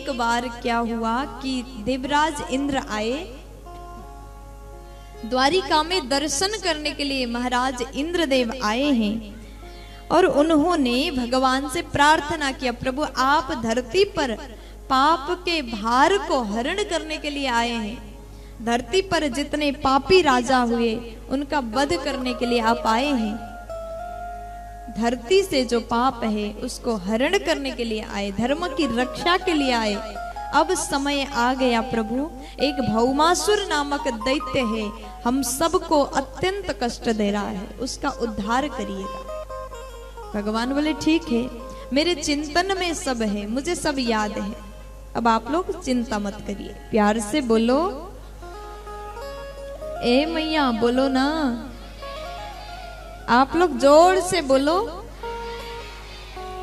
एक बार क्या हुआ कि देवराज इंद्र आए द्वारिका में दर्शन करने के लिए। महाराज इंद्रदेव आए हैं और उन्होंने भगवान से प्रार्थना किया, प्रभु आप धरती पर पाप के भार को हरण करने के लिए आए हैं। धरती पर जितने पापी राजा हुए उनका वध करने के लिए आप आए हैं। धरती से जो पाप है उसको हरण करने के लिए आए, धर्म की रक्षा के लिए आए। अब समय आ गया प्रभु, एक भौमासुर नामक दैत्य है, हम सबको अत्यंत कष्ट दे रहा है, उसका उद्धार करिएगा। भगवान बोले ठीक है, मेरे चिंतन में सब है, मुझे सब याद है, अब आप लोग चिंता मत करिए। प्यार से बोलो, ए मैया बोलो ना, आप लोग जोर से बोलो।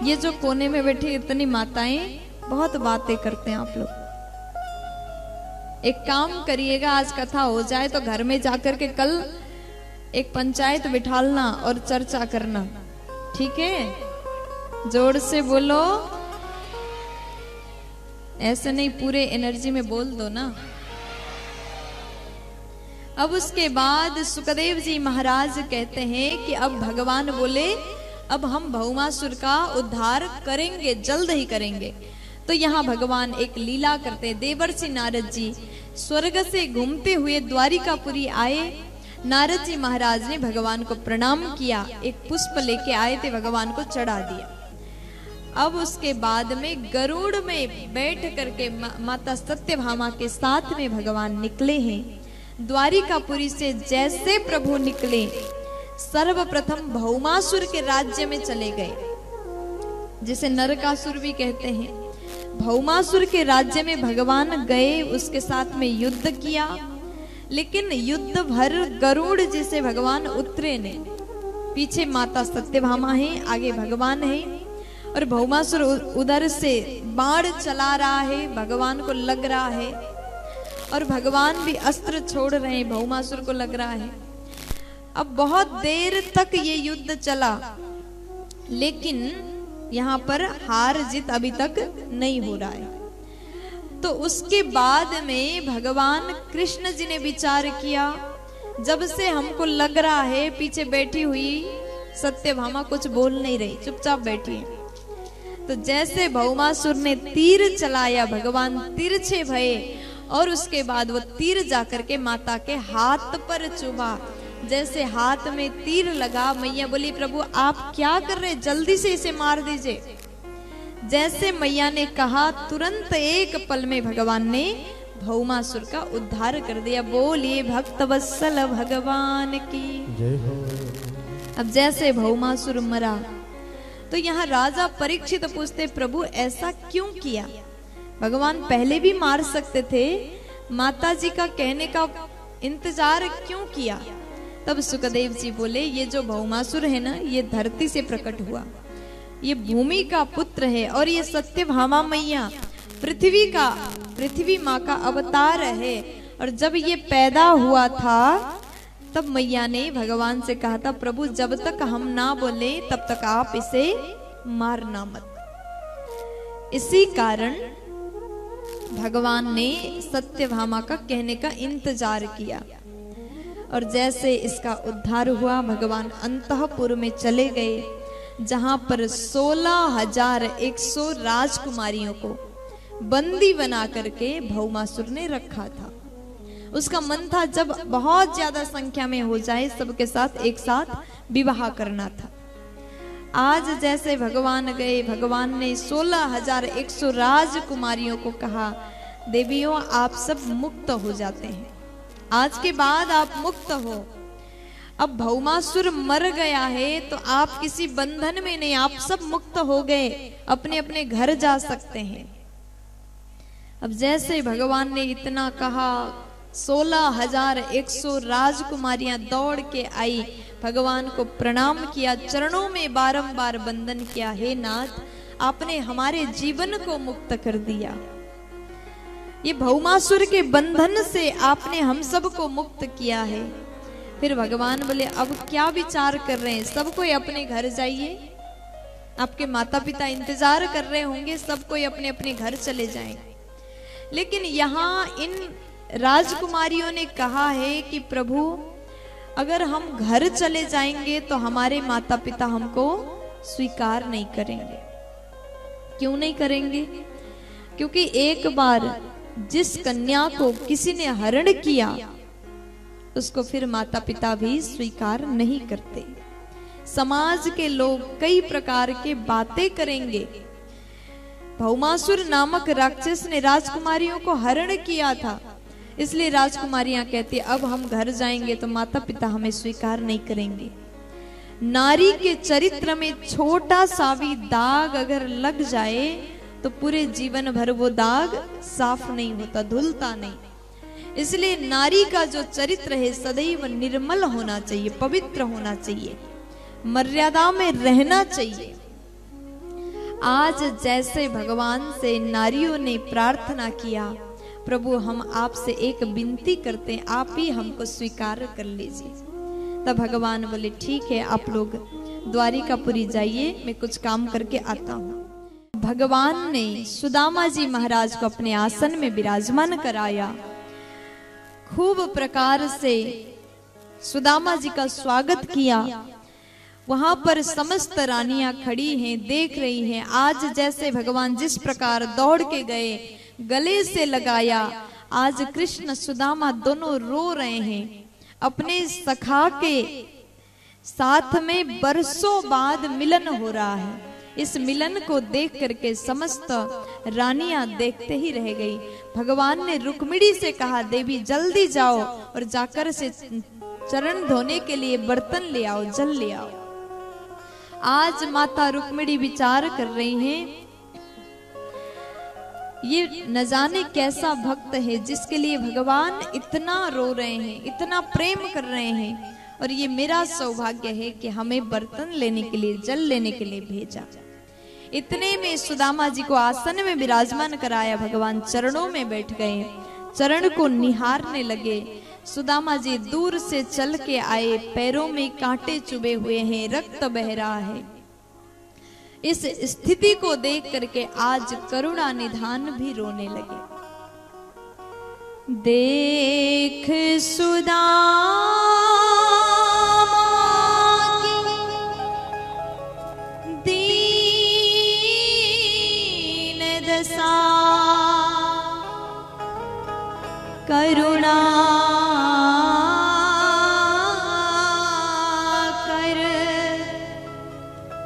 ये जो कोने में बैठी इतनी माताएं बहुत बातें करते हैं आप लोग। एक काम करिएगा, आज कथा हो जाए तो घर में जाकर के कल एक पंचायत बिठालना और चर्चा करना, ठीक है? जोर से बोलो, ऐसे नहीं पूरे एनर्जी में बोल दो ना। अब उसके बाद सुखदेव जी महाराज कहते हैं कि अब भगवान बोले अब हम भौमासुर का उद्धार करेंगे, जल्द ही करेंगे। तो यहाँ भगवान एक लीला करते, देवर्षि नारद जी स्वर्ग से घूमते हुए द्वारिकापुरी आए। नारद जी महाराज ने भगवान को प्रणाम किया, एक पुष्प लेके आए थे, भगवान को चढ़ा दिया। अब उसके बाद में गरुड़ में बैठ करके माता सत्यभामा के साथ में भगवान निकले हैं। द्वारिकापुरी से जैसे प्रभु निकले सर्वप्रथम भौमासुर के राज्य में चले गए, जिसे नरकासुर भी कहते हैं। भौमासुर के राज्य में भगवान गए, उसके साथ में युद्ध किया, लेकिन युद्ध भर गरुड़ जी से भगवान उतरे ने। पीछे माता सत्यभामा है, आगे भगवान है, और भौमासुर उधर से बाण चला रहा है, भगवान को लग रहा है, और भगवान भी अस्त्र छोड़ रहे हैं, भौमासुर को लग रहा है। अब बहुत देर तक ये युद्ध चला, लेकिन यहाँ पर हार जीत अभी तक नहीं हो रहा है। तो उसके बाद में भगवान कृष्ण जी ने विचार किया, जब से हमको लग रहा है पीछे बैठी हुई सत्यभामा कुछ बोल नहीं रही, चुपचाप बैठी है। तो जैसे भौमासुर ने तीर चलाया, भगवान तिरछे भये, और उसके बाद वो तीर जाकर के माता के हाथ पर चुभा। जैसे हाथ में तीर लगा, मैया बोली प्रभु आप क्या कर रहे, जल्दी से इसे मार दीजिए। जैसे मैया ने कहा, तुरंत एक पल में भगवान ने भौमासुर का उद्धार कर दिया। बोलिए भक्तवत्सल भगवान की जय हो। अब जैसे भौमासुर मरा तो यहाँ राजा परीक्षित पूछते, प्रभु ऐसा क्यों किया? भगवान पहले भी मार सकते थे, माता जी का कहने का इंतजार क्यों किया? तब सुखदेव जी बोले, ये जो भौमासुर है ना, ये धरती से प्रकट हुआ, ये भूमि का पुत्र है, और ये सत्यभामा मैया पृथ्वी माँ का अवतार है। और जब ये पैदा हुआ था तब मैया ने भगवान से कहा था, प्रभु जब तक हम ना बोले तब तक आप इसे मारना मत। इसी कारण भगवान ने सत्यभामा का कहने का इंतजार किया, और जैसे इसका उद्धार हुआ भगवान अंतःपुर में चले गए, जहां पर 16,100 राजकुमारियों को बंदी बना करके भौमासुर ने रखा था। उसका मन था जब बहुत ज्यादा संख्या में हो जाए सबके साथ एक साथ विवाह करना था। आज जैसे भगवान गए, भगवान ने 16,100 राजकुमारियों को कहा, देवियों आप सब मुक्त हो जाते हैं, आज के बाद आप मुक्त हो। अब भौमासुर मर गया है तो आप किसी बंधन में नहीं, आप सब मुक्त हो गए, अपने अपने घर जा सकते हैं। अब जैसे भगवान ने इतना कहा, 16,100 राजकुमारियां दौड़ के आई, भगवान को प्रणाम किया, चरणों में बारंबार वंदन किया, हे नाथ आपने हमारे जीवन को मुक्त कर दिया, ये भौमासुर के बंधन से आपने हम सबको मुक्त किया है। फिर भगवान बोले अब क्या विचार कर रहे हैं, सब कोई अपने घर जाइए। आपके माता पिता इंतजार कर रहे होंगे, सब कोई अपने अपने घर चले जाएं। लेकिन यहाँ इन राजकुमारियों ने कहा है कि प्रभु अगर हम घर चले जाएंगे तो हमारे माता पिता हमको स्वीकार नहीं करेंगे। क्यों नहीं करेंगे? क्योंकि एक बार जिस कन्या को किसी ने हरण किया उसको फिर माता पिता भी स्वीकार नहीं करते। समाज के लोग कई प्रकार के बातें करेंगे। भौमासुर नामक राक्षस ने राजकुमारियों को हरण किया था, इसलिए राजकुमारियां कहती अब हम घर जाएंगे तो माता पिता हमें स्वीकार नहीं करेंगे। नारी के चरित्र में छोटा सा भी दाग अगर लग जाए तो पूरे जीवन भर वो दाग साफ नहीं होता, धुलता नहीं। इसलिए नारी का जो चरित्र है सदैव निर्मल होना चाहिए, पवित्र होना चाहिए, मर्यादा में रहना चाहिए। आज जैसे भगवान से नारियों ने प्रार्थना किया, प्रभु हम आपसे एक विनती करते हैं, आप ही हमको स्वीकार कर लीजिए। तब भगवान बोले ठीक है, आप लोग द्वारिकापुरी जाइए, मैं कुछ काम करके आता हूँ। भगवान ने सुदामा जी महाराज को अपने आसन में विराजमान कराया। खूब प्रकार से सुदामा जी का स्वागत किया। वहां पर समस्त रानियां खड़ी हैं, देख रही हैं। आज जैसे भगवान जिस प्रकार दौड़ के गए, गले से लगाया, आज कृष्ण सुदामा दोनों रो रहे हैं। अपने सखा के साथ में बरसों बाद मिलन हो रहा है। इस मिलन को देख करके समस्त रानियां देखते ही रह गई। भगवान ने रुक्मिणी से कहा देवी जल्दी जाओ और जाकर से चरण धोने के लिए बर्तन ले आओ, जल ले आओ। आज माता रुक्मिणी विचार कर रही हैं, ये न जाने कैसा भक्त है जिसके लिए भगवान इतना रो रहे हैं, इतना प्रेम कर रहे हैं, और ये मेरा सौभाग्य है कि हमें बर्तन लेने के लिए, जल लेने के लिए भेजा। इतने में सुदामा जी को आसन में विराजमान कराया। भगवान चरणों में बैठ गए, चरण को निहारने लगे। सुदामा जी दूर से चल के आए, पैरों में कांटे चुभे हुए हैं, रक्त बह रहा है। इस स्थिति को देख करके आज करुणा निधान भी रोने लगे। देख सुदामा की दीन दशा, करुणा कर,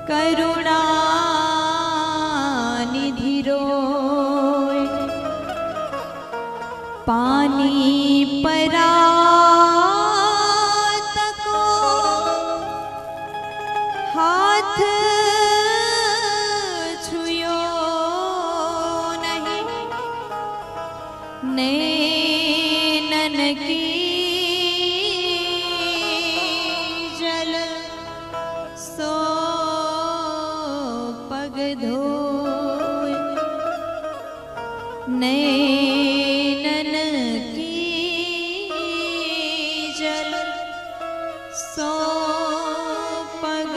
करुणा निधि रोए, पानी परात को हाथ छुयो नहीं, नैनन की जल सो पग धोए, नैनन की जल सो पग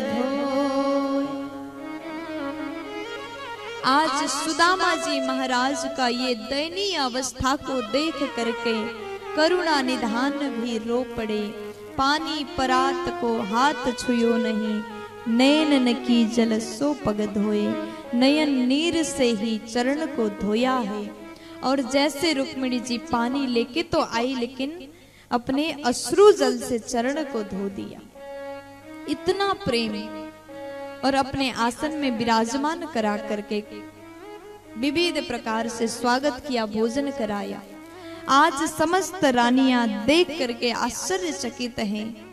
धोए। आज सुदामा जी महाराज का ये दयनीय अवस्था को देख करके करुणा निधान भी रो पड़े। पानी परात को हाथ छुयो नहीं, नैनन की जल सो पग धोए। नयन नीर से ही चरण को धोया है। और जैसे रुक्मिणी जी पानी लेके तो आई, लेकिन अपने अश्रु जल से चरण को धो दिया। इतना प्रेम, और अपने आसन में विराजमान करा करके विविध प्रकार से स्वागत किया, भोजन कराया। आज समस्त रानियां देख करके आश्चर्यचकित हैं।